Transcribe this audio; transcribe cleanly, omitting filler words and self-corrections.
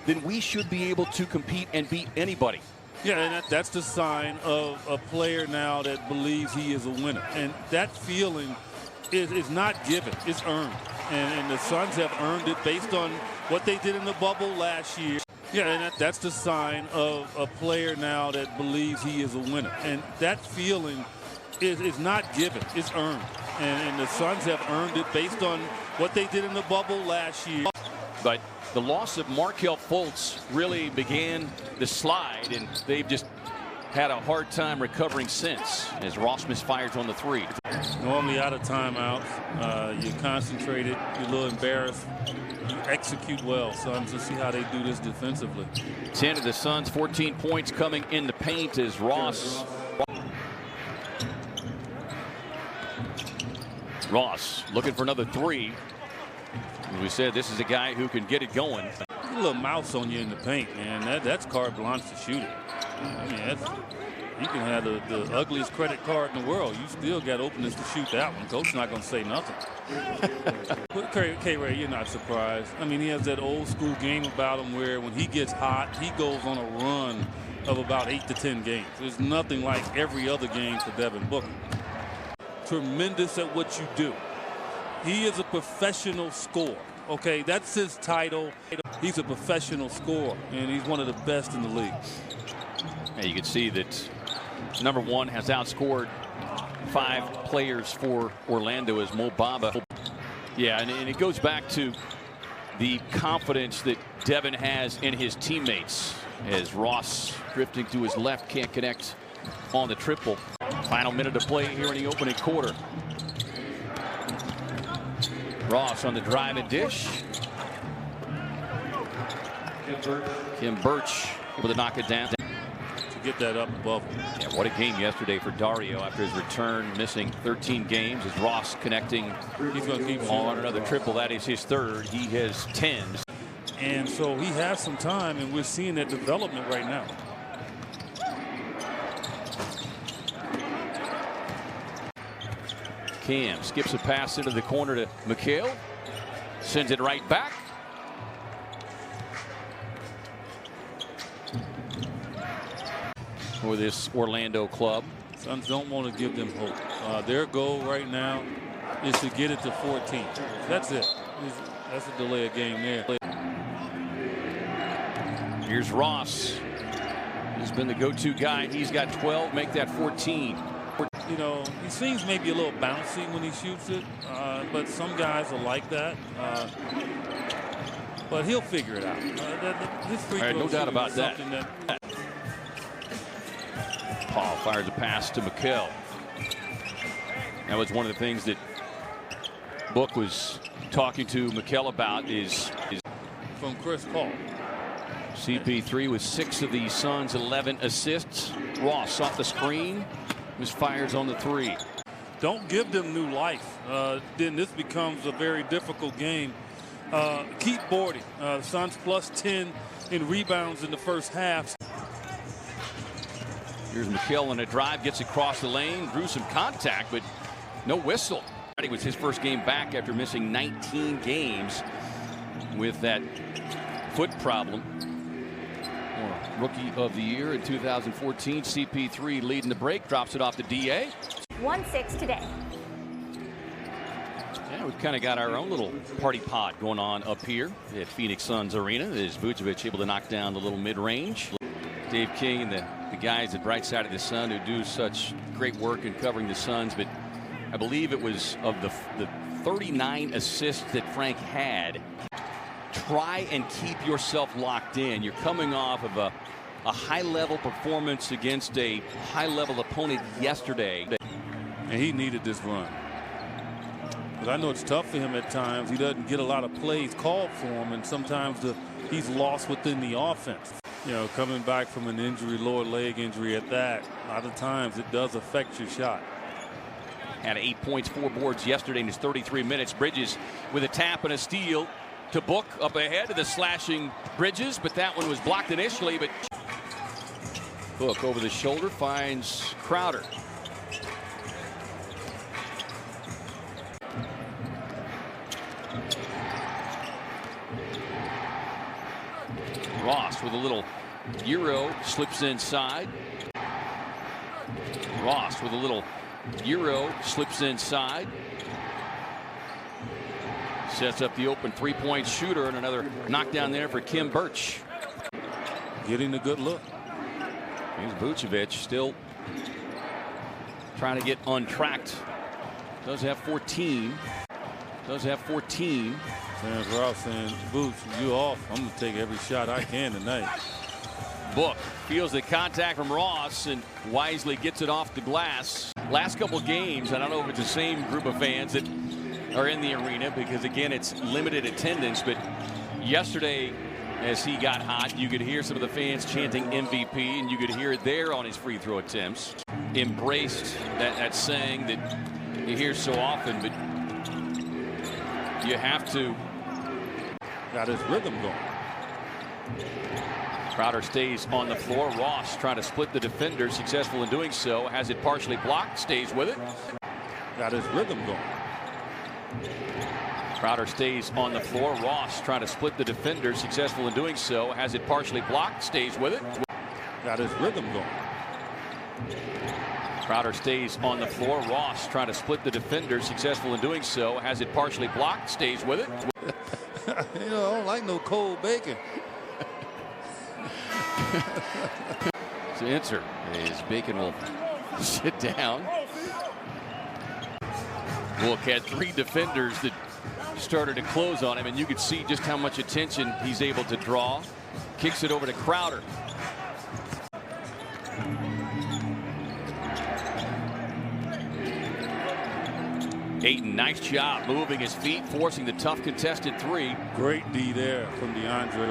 then we should be able to compete and beat anybody. Yeah, and that's the sign of a player now that believes he is a winner. And that feeling is not given, it's earned. And the Suns have earned it based on what they did in the bubble last year. Yeah, and that's the sign of a player now that believes he is a winner. And that feeling is not given, it's earned. And the Suns have earned it based on what they did in the bubble last year. But the loss of Markelle Fultz really began the slide, and they've just had a hard time recovering since, as Ross misfires on the three. Normally out of timeouts, you're concentrated, you're a little embarrassed, you execute well. Suns, let's see how they do this defensively. 10 of the Suns, 14 points coming in the paint as Ross looking for another three. As we said, this is a guy who can get it going. A little mouse on you in the paint, man. That's carte blanche to shoot it. I mean, you can have the ugliest credit card in the world. You still got openness to shoot that one. Coach not going to say nothing. But K-Ray, you're not surprised. I mean, he has that old school game about him where when he gets hot, he goes on a run of about 8 to 10 games. There's nothing like every other game for Devin Booker. Tremendous at what you do. He is a professional scorer. Okay, that's his title. He's a professional scorer, and he's one of the best in the league. Yeah, you can see that number one has outscored 5 players for Orlando as Mo Bamba. Yeah, and it goes back to the confidence that Devin has in his teammates as Ross drifting to his left can't connect on the triple. Final minute to play here in the opening quarter. Ross on the drive and dish. Kim Birch able to knock it down. To get that up above him. Yeah, what a game yesterday for Dario after his return, missing 13 games. As Ross connecting, he's going to keep on another triple. That is his third. He has 10. And so he has some time, and we're seeing that development right now. Cam skips a pass into the corner to McHale. Sends it right back. For this Orlando club. Suns don't want to give them hope. Their goal right now is to get it to 14. That's it. That's a delay of game there. Here's Ross. He's been the go-to guy. He's got 12. Make that 14. You know, he seems maybe a little bouncy when he shoots it, but some guys are like that. But he'll figure it out. His free throw no doubt about that. that. Paul fires a pass to McHale. That was one of the things that Book was talking to McHale about is from Chris Paul. CP3 with 6 of the Suns' 11 assists. Ross off the screen. Fires on the three. Don't give them new life. Then this becomes a very difficult game. Keep boarding. Suns plus 10 in rebounds in the first half. Here's McHale on a drive, gets across the lane, drew some contact, but no whistle. It was his first game back after missing 19 games with that foot problem. Rookie of the year in 2014. CP3 leading the break, drops it off to DA. 1-6 today. Yeah, we've kind of got our own little party pod going on up here at Phoenix Suns Arena. Is Vucevic able to knock down the little mid-range? Dave King and the guys at Bright Side of the Sun who do such great work in covering the Suns, but I believe it was of the 39 assists that Frank had. Try and keep yourself locked in. You're coming off of a high-level performance against a high-level opponent yesterday. And he needed this run. But I know it's tough for him at times. He doesn't get a lot of plays called for him, and sometimes he's lost within the offense. You know, coming back from an injury, lower leg injury at that, a lot of times it does affect your shot. Had 8 points, 4 boards yesterday in his 33 minutes. Bridges with a tap and a steal. To Book up ahead of the slashing Bridges, but that one was blocked initially. But Book over the shoulder finds Crowder. Ross with a little Euro, slips inside. Ross with a little Euro, slips inside. Sets up the open three-point shooter, and another knockdown there for Kim Birch. Getting a good look. Here's Vucevic still trying to get untracked. Does have 14. Does have 14. Terrence Ross saying, Boots, you off. I'm going to take every shot I can tonight. Book feels the contact from Ross and wisely gets it off the glass. Last couple games, I don't know if it's the same group of fans that are in the arena, because again it's limited attendance, but yesterday as he got hot, you could hear some of the fans chanting MVP, and you could hear it there on his free throw attempts. Embraced that saying that you hear so often, but you have to. Got his rhythm going. Crowder stays on the floor. Ross trying to split the defender, successful in doing so. Has it partially blocked, stays with it. Got his rhythm going. Crowder stays on the floor. Ross trying to split the defender, successful in doing so. Has it partially blocked, stays with it. Got his rhythm going. Crowder stays on the floor. Ross trying to split the defender, successful in doing so. Has it partially blocked, stays with it. You know, I don't like no cold bacon. To enter as Bacon will sit down. Book had three defenders that started to close on him, and you could see just how much attention he's able to draw. Kicks it over to Crowder. Ayton, nice job moving his feet, forcing the tough contested three. Great D there from DeAndre.